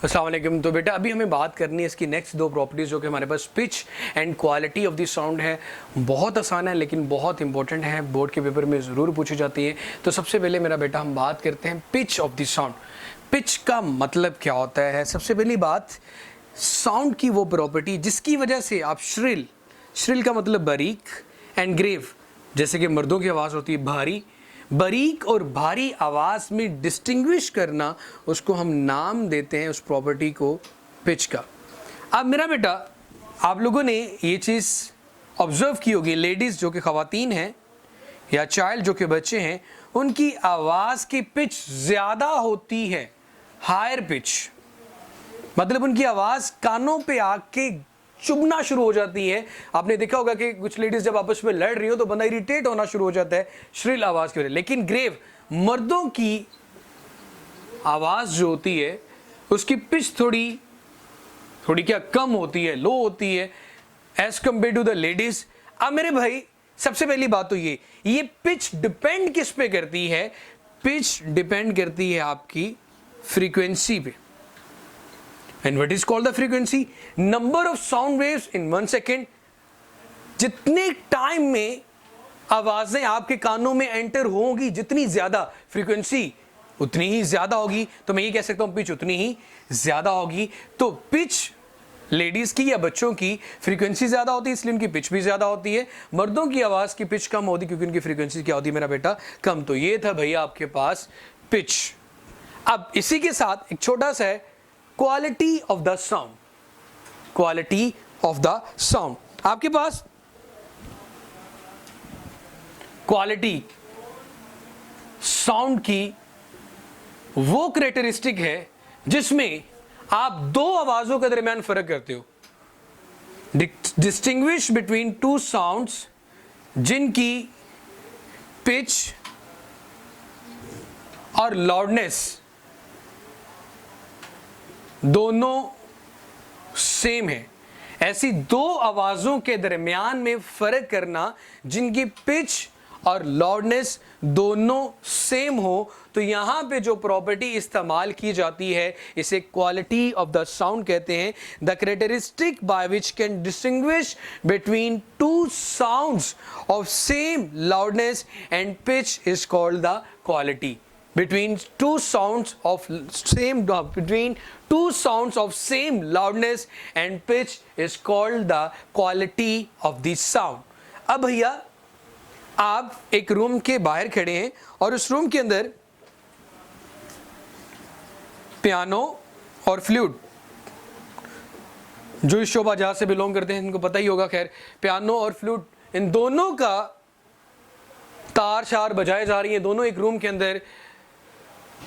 अस्सलाम वालेकुम। तो बेटा अभी हमें बात करनी है इसकी नेक्स्ट दो प्रॉपर्टीज़ जो कि हमारे पास pitch and quality of the sound है। बहुत आसान है लेकिन बहुत इंपॉर्टेंट है, बोर्ड के पेपर में ज़रूर पूछी जाती है। तो सबसे पहले मेरा बेटा हम बात करते हैं pitch of the sound. Pitch का मतलब क्या होता है? सबसे पहली बात, साउंड की वो प्रॉपर्टी जिसकी वजह से आप श्रिल का मतलब बारीक, एंड ग्रेव जैसे कि मर्दों की आवाज़ होती है भारी, बारीक और भारी आवाज़ में डिस्टिंग्विश करना, उसको हम नाम देते हैं उस प्रॉपर्टी को पिच का। अब मेरा बेटा आप लोगों ने ये चीज़ ऑब्जर्व की होगी, लेडीज़ जो कि ख़वातीन हैं या चाइल्ड जो कि बच्चे हैं, उनकी आवाज़ की पिच ज़्यादा होती है, हायर पिच, मतलब उनकी आवाज़ कानों पे आके चुभना शुरू हो जाती है। आपने देखा होगा कि कुछ लेडीज जब आपस में लड़ रही हो तो बंदा इरिटेट होना शुरू हो जाता है श्रिल आवाज की वजह। लेकिन ग्रेव, मर्दों की आवाज जो होती है उसकी पिच थोड़ी क्या कम होती है, लो होती है as compare to the ladies. अब मेरे भाई सबसे पहली बात तो ये पिच डिपेंड किस पे करती है? पिच डिपेंड करती है आपकी फ्रीक्वेंसी पे। And what is called the frequency? Number of sound waves in 1 second. जितने टाइम में आवाजें आपके कानों में एंटर होंगी, जितनी ज्यादा फ्रीक्वेंसी उतनी ही ज्यादा होगी। तो मैं ये कह सकता हूं पिच उतनी ही ज्यादा होगी। तो पिच लेडीज की या बच्चों की फ्रीक्वेंसी ज्यादा होती है, इसलिए उनकी पिच भी ज्यादा होती है। मर्दों की आवाज की पिच कम होती है क्योंकि उनकी फ्रीक्वेंसी क्या होती है मेरा बेटा? कम। तो ये था भैया आपके पास पिच। अब इसी के साथ एक छोटा सा है quality of the sound. Quality of the sound, आपके पास क्वालिटी साउंड की वो कैरेक्टरिस्टिक है जिसमें आप दो आवाजों के दरमियान फर्क करते हो। डिस्टिंग्विश बिटवीन टू साउंड्स जिनकी पिच और लाउडनेस दोनों सेम है। ऐसी दो आवाजों के दरमियान में फर्क करना जिनकी पिच और लाउडनेस दोनों सेम हो, तो यहां पे जो प्रॉपर्टी इस्तेमाल की जाती है इसे क्वालिटी ऑफ द साउंड कहते हैं। The characteristic by which can distinguish between two sounds of same loudness and pitch is called the quality. Between two sounds of same loudness and pitch is called the quality of the sound. अब भैया आप एक room के बाहर खड़े हैं और उस रूम के अंदर पियानो और फ्लूट, जो इस शोभा जहां से बिलोंग करते हैं इनको पता ही होगा। खैर, पियानो और फ्लूट इन दोनों का तार शार बजाए जा रही हैं, दोनों एक रूम के अंदर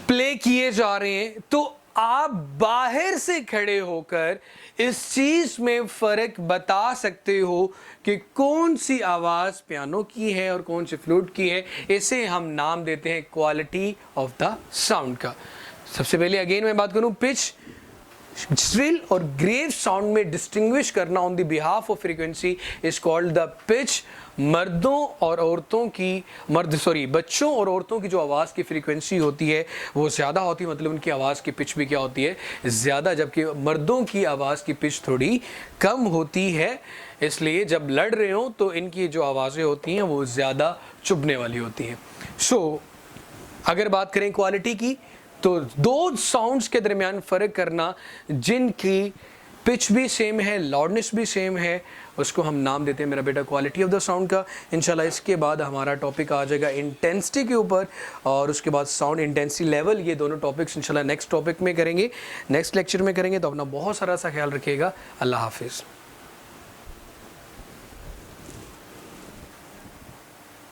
प्ले किए जा रहे हैं। तो आप बाहर से खड़े होकर इस चीज में फर्क बता सकते हो कि कौन सी आवाज पियानो की है और कौन सी फ्लूट की है। इसे हम नाम देते हैं क्वालिटी ऑफ द साउंड का। सबसे पहले अगेन मैं बात करूं, पिच श्रिल और ग्रेव साउंड में डिस्टिंग्विश करना on the behalf of frequency is called the pitch. बच्चों और औरतों की जो आवाज़ की फ्रीक्वेंसी होती है वो ज़्यादा होती है, मतलब उनकी आवाज़ की पिच भी क्या होती है? ज़्यादा। जबकि मर्दों की आवाज़ की पिच थोड़ी कम होती है, इसलिए जब लड़ रहे हो तो इनकी जो आवाज़ें होती हैं वो ज़्यादा चुभने वाली होती हैं। अगर बात करें क्वालिटी की, तो दो साउंड्स के दरमियान फ़र्क करना जिनकी पिच भी सेम है, लाउडनेस भी सेम है, उसको हम नाम देते हैं मेरा बेटा क्वालिटी ऑफ द साउंड का। इंशाल्लाह इसके बाद हमारा टॉपिक आ जाएगा इंटेंसिटी के ऊपर, और उसके बाद साउंड इंटेंसिटी लेवल। ये दोनों टॉपिक्स इंशाल्लाह नेक्स्ट टॉपिक में करेंगे, नेक्स्ट लेक्चर में करेंगे। तो अपना बहुत सारा सा ख्याल रखिएगा। अल्लाह हाफिज़।